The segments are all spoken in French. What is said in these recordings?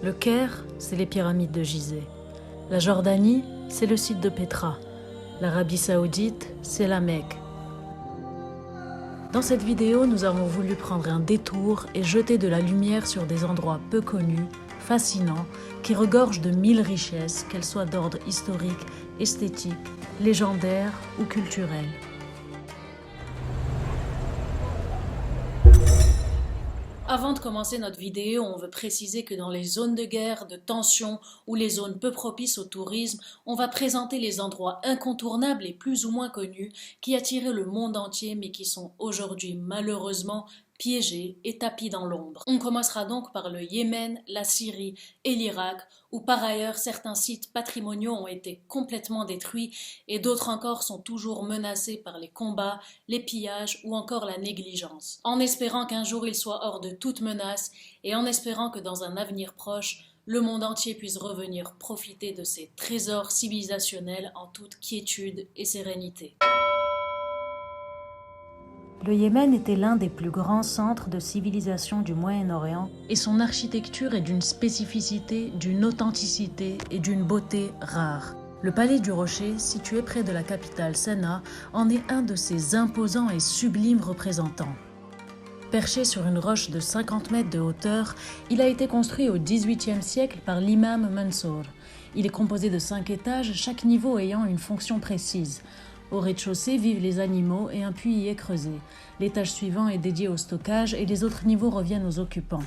Le Caire, c'est les pyramides de Gizeh. La Jordanie, c'est le site de Petra. L'Arabie Saoudite, c'est la Mecque. Dans cette vidéo, nous avons voulu prendre un détour et jeter de la lumière sur des endroits peu connus, fascinants, qui regorgent de 1000 richesses, qu'elles soient d'ordre historique, esthétique, légendaire ou culturel. Avant de commencer notre vidéo, on veut préciser que dans les zones de guerre, de tension ou les zones peu propices au tourisme, on va présenter les endroits incontournables et plus ou moins connus qui attiraient le monde entier mais qui sont aujourd'hui malheureusement piégés et tapis dans l'ombre. On commencera donc par le Yémen, la Syrie et l'Irak, où par ailleurs certains sites patrimoniaux ont été complètement détruits et d'autres encore sont toujours menacés par les combats, les pillages ou encore la négligence. En espérant qu'un jour ils soient hors de toute menace et en espérant que dans un avenir proche, le monde entier puisse revenir profiter de ces trésors civilisationnels en toute quiétude et sérénité. Le Yémen était l'un des plus grands centres de civilisation du Moyen-Orient et son architecture est d'une spécificité, d'une authenticité et d'une beauté rares. Le Palais du Rocher, situé près de la capitale Sanaa, en est un de ses imposants et sublimes représentants. Perché sur une roche de 50 mètres de hauteur, il a été construit au XVIIIe siècle par l'imam Mansour. Il est composé de 5 étages, chaque niveau ayant une fonction précise. Au rez-de-chaussée vivent les animaux et un puits y est creusé. L'étage suivant est dédié au stockage et les autres niveaux reviennent aux occupants.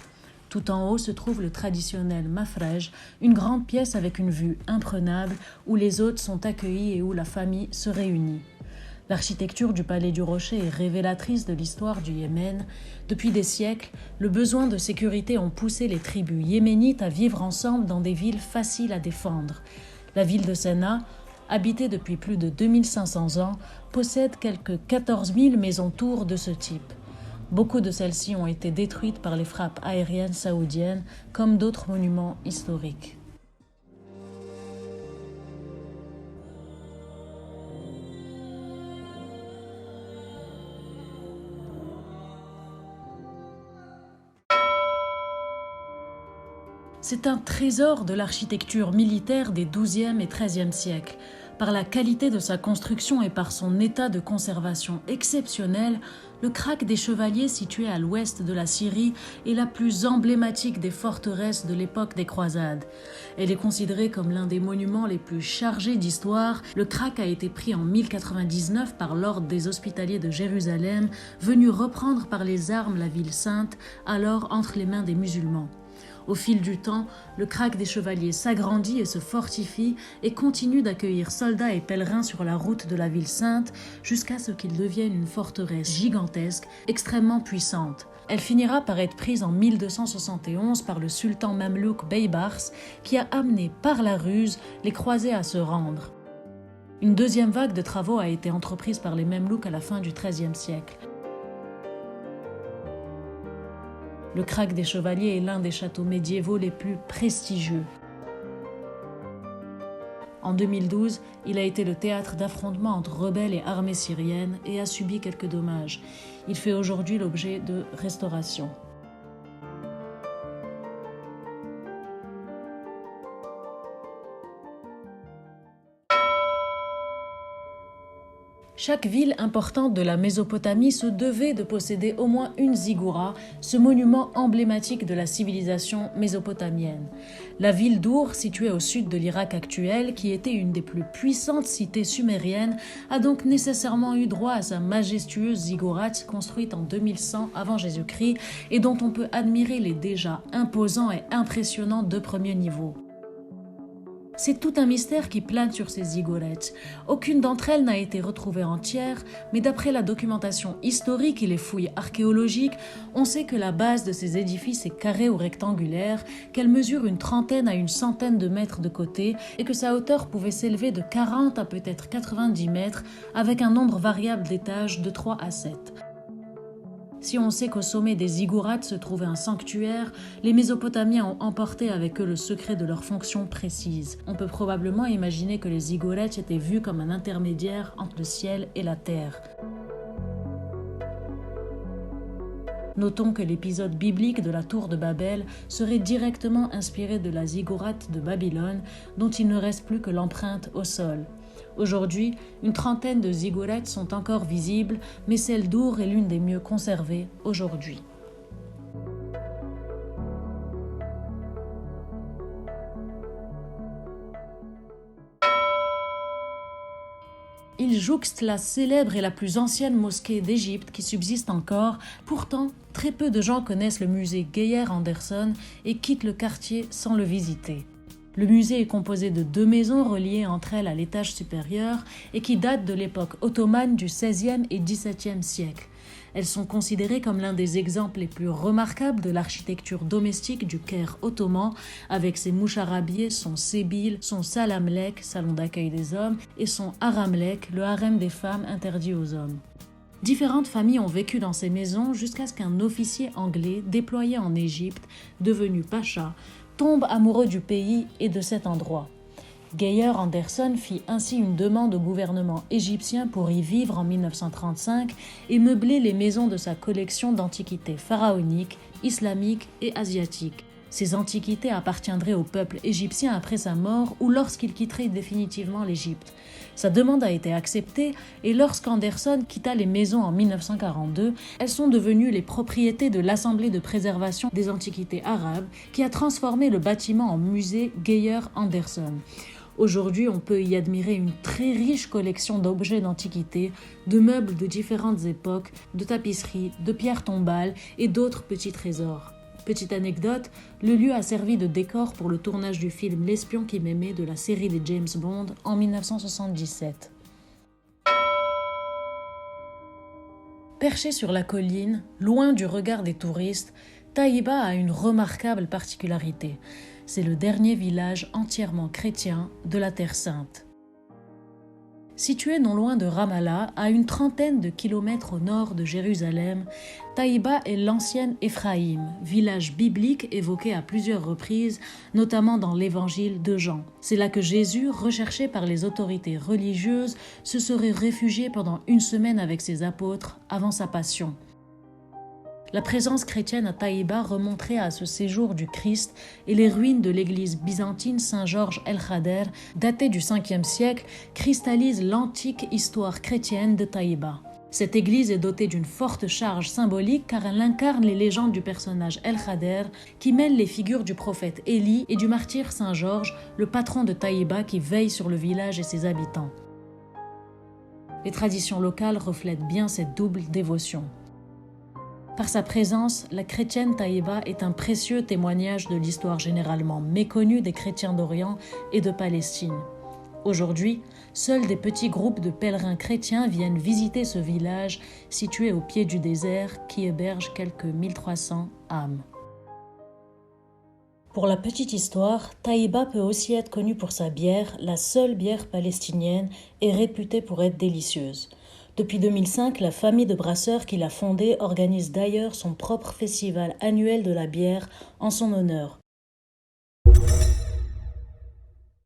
Tout en haut se trouve le traditionnel mafrej, une grande pièce avec une vue imprenable où les hôtes sont accueillis et où la famille se réunit. L'architecture du Palais du Rocher est révélatrice de l'histoire du Yémen. Depuis des siècles, le besoin de sécurité ont poussé les tribus yéménites à vivre ensemble dans des villes faciles à défendre. La ville de Sanaa, habitée depuis plus de 2500 ans, possède quelques 14 000 maisons-tours de ce type. Beaucoup de celles-ci ont été détruites par les frappes aériennes saoudiennes, comme d'autres monuments historiques. C'est un trésor de l'architecture militaire des XIIe et XIIIe siècles. Par la qualité de sa construction et par son état de conservation exceptionnel, le Krak des Chevaliers, situé à l'ouest de la Syrie, est la plus emblématique des forteresses de l'époque des croisades. Elle est considérée comme l'un des monuments les plus chargés d'histoire. Le Krak a été pris en 1099 par l'ordre des Hospitaliers de Jérusalem, venu reprendre par les armes la ville sainte, alors entre les mains des musulmans. Au fil du temps, le Krak des Chevaliers s'agrandit et se fortifie et continue d'accueillir soldats et pèlerins sur la route de la ville sainte jusqu'à ce qu'il devienne une forteresse gigantesque, extrêmement puissante. Elle finira par être prise en 1271 par le sultan mamelouk Beybars qui a amené par la ruse les croisés à se rendre. Une deuxième vague de travaux a été entreprise par les Mamelouks à la fin du XIIIe siècle. Le Krak des Chevaliers est l'un des châteaux médiévaux les plus prestigieux. En 2012, il a été le théâtre d'affrontements entre rebelles et armées syriennes et a subi quelques dommages. Il fait aujourd'hui l'objet de restauration. Chaque ville importante de la Mésopotamie se devait de posséder au moins une ziggoura, ce monument emblématique de la civilisation mésopotamienne. La ville d'Our, située au sud de l'Irak actuel, qui était une des plus puissantes cités sumériennes, a donc nécessairement eu droit à sa majestueuse ziggourate construite en 2100 avant Jésus-Christ et dont on peut admirer les déjà imposants et impressionnants 2 premiers niveaux. C'est tout un mystère qui plane sur ces ziggourats. Aucune d'entre elles n'a été retrouvée entière, mais d'après la documentation historique et les fouilles archéologiques, on sait que la base de ces édifices est carrée ou rectangulaire, qu'elle mesure une trentaine à une centaine de mètres de côté et que sa hauteur pouvait s'élever de 40 à peut-être 90 mètres, avec un nombre variable d'étages de 3 à 7. Si on sait qu'au sommet des ziggourats se trouvait un sanctuaire, les Mésopotamiens ont emporté avec eux le secret de leur fonction précise. On peut probablement imaginer que les ziggourats étaient vus comme un intermédiaire entre le ciel et la terre. Notons que l'épisode biblique de la tour de Babel serait directement inspiré de la ziggourate de Babylone, dont il ne reste plus que l'empreinte au sol. Aujourd'hui, une trentaine de ziggourates sont encore visibles, mais celle d'Our est l'une des mieux conservées aujourd'hui. Il jouxte la célèbre et la plus ancienne mosquée d'Égypte qui subsiste encore. Pourtant, très peu de gens connaissent le musée Geyer-Anderson et quittent le quartier sans le visiter. Le musée est composé de 2 maisons reliées entre elles à l'étage supérieur et qui datent de l'époque ottomane du XVIe et XVIIe siècle. Elles sont considérées comme l'un des exemples les plus remarquables de l'architecture domestique du Caire ottoman, avec ses moucharabiés, son sébil, son salamlek, salon d'accueil des hommes, et son haramlek, le harem des femmes interdit aux hommes. Différentes familles ont vécu dans ces maisons jusqu'à ce qu'un officier anglais déployé en Égypte, devenu pacha, tombe amoureux du pays et de cet endroit. Geyer-Anderson fit ainsi une demande au gouvernement égyptien pour y vivre en 1935 et meubler les maisons de sa collection d'antiquités pharaoniques, islamiques et asiatiques. Ces antiquités appartiendraient au peuple égyptien après sa mort ou lorsqu'il quitterait définitivement l'Égypte. Sa demande a été acceptée et lorsqu'Anderson quitta les maisons en 1942, elles sont devenues les propriétés de l'Assemblée de préservation des antiquités arabes qui a transformé le bâtiment en musée Geyer-Anderson. Aujourd'hui, on peut y admirer une très riche collection d'objets d'antiquité, de meubles de différentes époques, de tapisseries, de pierres tombales et d'autres petits trésors. Petite anecdote, le lieu a servi de décor pour le tournage du film L'espion qui m'aimait de la série des James Bond en 1977. Perché sur la colline, loin du regard des touristes, Taïba a une remarquable particularité. C'est le dernier village entièrement chrétien de la Terre Sainte. Situé non loin de Ramallah, à une trentaine de kilomètres au nord de Jérusalem, Taïba est l'ancienne Éphraïm, village biblique évoqué à plusieurs reprises, notamment dans l'évangile de Jean. C'est là que Jésus, recherché par les autorités religieuses, se serait réfugié pendant 1 semaine avec ses apôtres avant sa passion. La présence chrétienne à Taïba remonterait à ce séjour du Christ et les ruines de l'église byzantine Saint-Georges el-Khader, datée du 5e siècle, cristallisent l'antique histoire chrétienne de Taïba. Cette église est dotée d'une forte charge symbolique car elle incarne les légendes du personnage el-Khader qui mêle les figures du prophète Élie et du martyr Saint-Georges, le patron de Taïba qui veille sur le village et ses habitants. Les traditions locales reflètent bien cette double dévotion. Par sa présence, la chrétienne Taïba est un précieux témoignage de l'histoire généralement méconnue des chrétiens d'Orient et de Palestine. Aujourd'hui, seuls des petits groupes de pèlerins chrétiens viennent visiter ce village situé au pied du désert qui héberge quelques 1300 âmes. Pour la petite histoire, Taïba peut aussi être connue pour sa bière, la seule bière palestinienne et réputée pour être délicieuse. Depuis 2005, la famille de brasseurs qui l'a fondée organise d'ailleurs son propre festival annuel de la bière en son honneur.